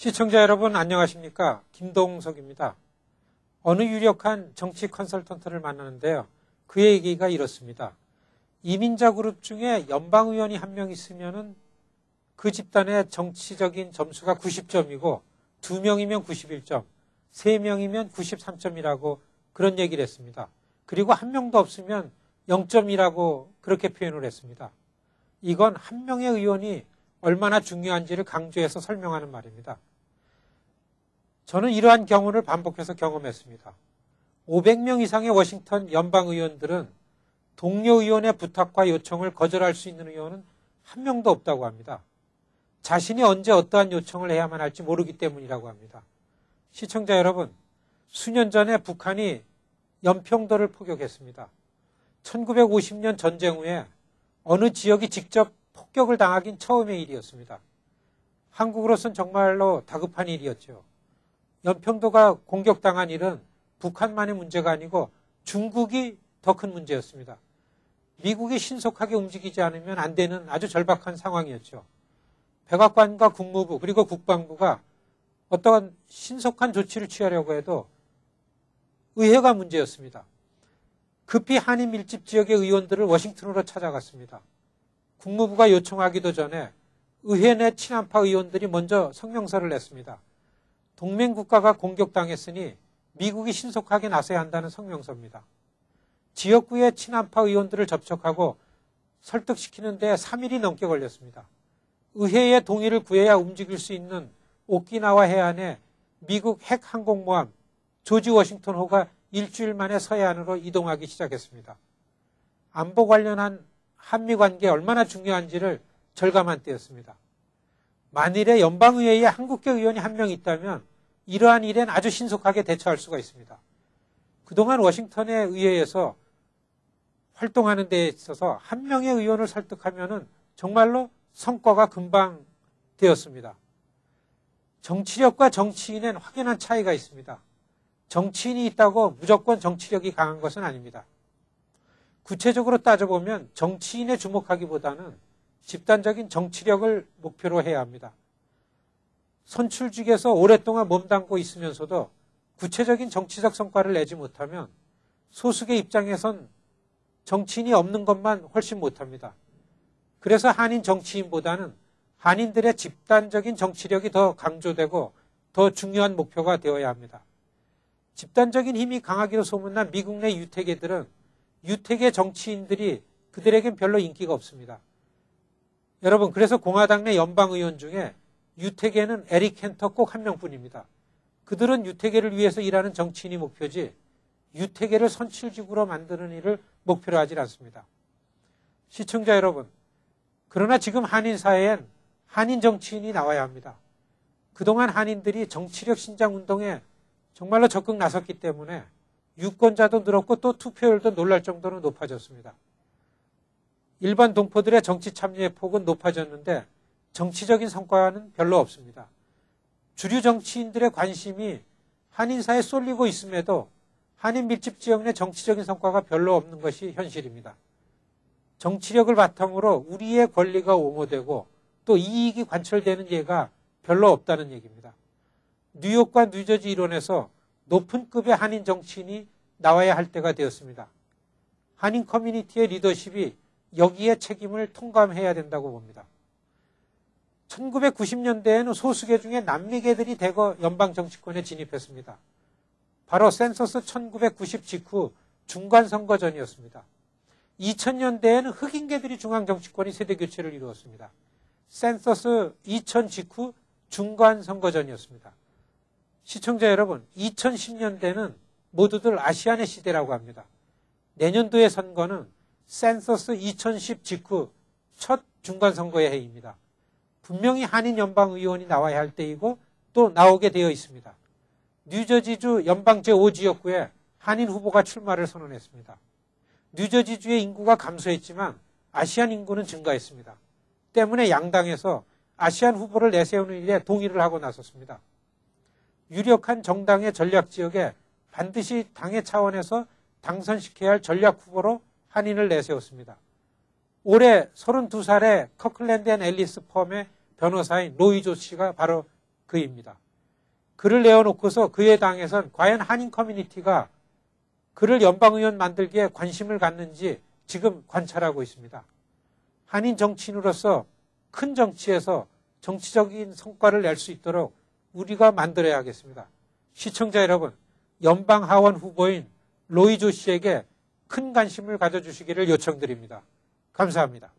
시청자 여러분 안녕하십니까? 김동석입니다. 어느 유력한 정치 컨설턴트를 만나는데요. 그의 얘기가 이렇습니다. 이민자 그룹 중에 연방의원이 한 명 있으면 그 집단의 정치적인 점수가 90점이고 2명이면 91점, 3명이면 93점이라고 그런 얘기를 했습니다. 그리고 한 명도 없으면 0점이라고 그렇게 표현을 했습니다. 이건 한 명의 의원이 얼마나 중요한지를 강조해서 설명하는 말입니다. 저는 이러한 경우를 반복해서 경험했습니다. 500명 이상의 워싱턴 연방의원들은 동료 의원의 부탁과 요청을 거절할 수 있는 의원은 한 명도 없다고 합니다. 자신이 언제 어떠한 요청을 해야만 할지 모르기 때문이라고 합니다. 시청자 여러분, 수년 전에 북한이 연평도를 포격했습니다. 1950년 전쟁 후에 어느 지역이 직접 폭격을 당하긴 처음의 일이었습니다. 한국으로선 정말로 다급한 일이었죠. 연평도가 공격당한 일은 북한만의 문제가 아니고 중국이 더 큰 문제였습니다. 미국이 신속하게 움직이지 않으면 안 되는 아주 절박한 상황이었죠. 백악관과 국무부 그리고 국방부가 어떠한 신속한 조치를 취하려고 해도 의회가 문제였습니다. 급히 한인 밀집 지역의 의원들을 워싱턴으로 찾아갔습니다. 국무부가 요청하기도 전에 의회 내 친한파 의원들이 먼저 성명서를 냈습니다. 동맹국가가 공격당했으니 미국이 신속하게 나서야 한다는 성명서입니다. 지역구의 친한파 의원들을 접촉하고 설득시키는 데 3일이 넘게 걸렸습니다. 의회의 동의를 구해야 움직일 수 있는 오키나와 해안에 미국 핵 항공모함 조지 워싱턴호가 일주일 만에 서해안으로 이동하기 시작했습니다. 안보 관련한 한미 관계에 얼마나 중요한지를 절감한 때였습니다. 만일에 연방의회에 한국계 의원이 한 명 있다면 이러한 일엔 아주 신속하게 대처할 수가 있습니다. 그동안 워싱턴의 의회에서 활동하는 데 있어서 한 명의 의원을 설득하면 정말로 성과가 금방 되었습니다. 정치력과 정치인엔 확연한 차이가 있습니다. 정치인이 있다고 무조건 정치력이 강한 것은 아닙니다. 구체적으로 따져보면 정치인에 주목하기보다는 집단적인 정치력을 목표로 해야 합니다. 선출직에서 오랫동안 몸담고 있으면서도 구체적인 정치적 성과를 내지 못하면 소수의 입장에선 정치인이 없는 것만 훨씬 못합니다. 그래서 한인 정치인보다는 한인들의 집단적인 정치력이 더 강조되고 더 중요한 목표가 되어야 합니다. 집단적인 힘이 강하기로 소문난 미국 내 유태계들은 유태계 정치인들이 그들에겐 별로 인기가 없습니다. 여러분, 그래서 공화당 내 연방의원 중에 유태계는 에릭 켄터 꼭 한 명뿐입니다. 그들은 유태계를 위해서 일하는 정치인이 목표지 유태계를 선출직으로 만드는 일을 목표로 하지 않습니다. 시청자 여러분, 그러나 지금 한인 사회엔 한인 정치인이 나와야 합니다. 그동안 한인들이 정치력 신장 운동에 정말로 적극 나섰기 때문에 유권자도 늘었고 또 투표율도 놀랄 정도로 높아졌습니다. 일반 동포들의 정치 참여의 폭은 높아졌는데 정치적인 성과는 별로 없습니다. 주류 정치인들의 관심이 한인사에 쏠리고 있음에도 한인 밀집 지역 내 정치적인 성과가 별로 없는 것이 현실입니다. 정치력을 바탕으로 우리의 권리가 옹호되고 또 이익이 관철되는 예가 별로 없다는 얘기입니다. 뉴욕과 뉴저지 일원에서 높은 급의 한인 정치인이 나와야 할 때가 되었습니다. 한인 커뮤니티의 리더십이 여기에 책임을 통감해야 된다고 봅니다. 1990년대에는 소수계 중에 남미계들이 대거 연방 정치권에 진입했습니다. 바로 센서스 1990 직후 중간선거 전이었습니다. 2000년대에는 흑인계들이 중앙정치권이 세대교체를 이루었습니다. 센서스 2000 직후 중간선거 전이었습니다. 시청자 여러분, 2010년대는 모두들 아시안의 시대라고 합니다. 내년도의 선거는 센서스 2010 직후 첫 중간선거의 해입니다. 분명히 한인 연방의원이 나와야 할 때이고 또 나오게 되어 있습니다. 뉴저지주 연방 제5지역구에 한인 후보가 출마를 선언했습니다. 뉴저지주의 인구가 감소했지만 아시안 인구는 증가했습니다. 때문에 양당에서 아시안 후보를 내세우는 일에 동의를 하고 나섰습니다. 유력한 정당의 전략지역에 반드시 당의 차원에서 당선시켜야 할 전략 후보로 한인을 내세웠습니다. 올해 32살의 커클랜드 앤 앨리스 펌의 변호사인 로이조 씨가 바로 그입니다. 그를 내어놓고서 그의 당에선 과연 한인 커뮤니티가 그를 연방의원 만들기에 관심을 갖는지 지금 관찰하고 있습니다. 한인 정치인으로서 큰 정치에서 정치적인 성과를 낼 수 있도록 우리가 만들어야겠습니다. 시청자 여러분, 연방 하원 후보인 로이 조 씨에게 큰 관심을 가져주시기를 요청드립니다. 감사합니다.